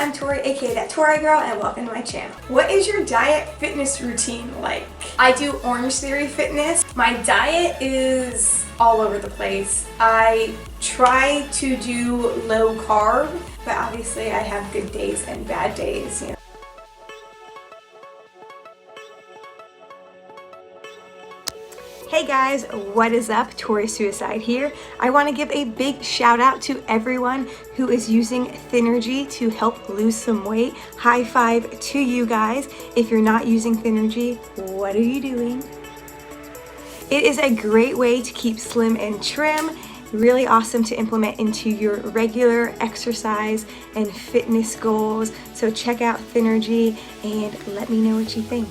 I'm Tori, aka That Tori Girl, and welcome to my channel. What is your diet fitness routine like? I do Orange Theory Fitness. My diet is all over the place. I try to do low carb, but obviously I have good days and bad days, you know. Hey guys, what is up? Tori Suicide here. I want to give a big shout out to everyone who is using Thinnergy to help lose some weight. High five to you guys. If you're not using Thinnergy, what are you doing? It is a great way to keep slim and trim. Really awesome to implement into your regular exercise and fitness goals. So check out Thinnergy and let me know what you think.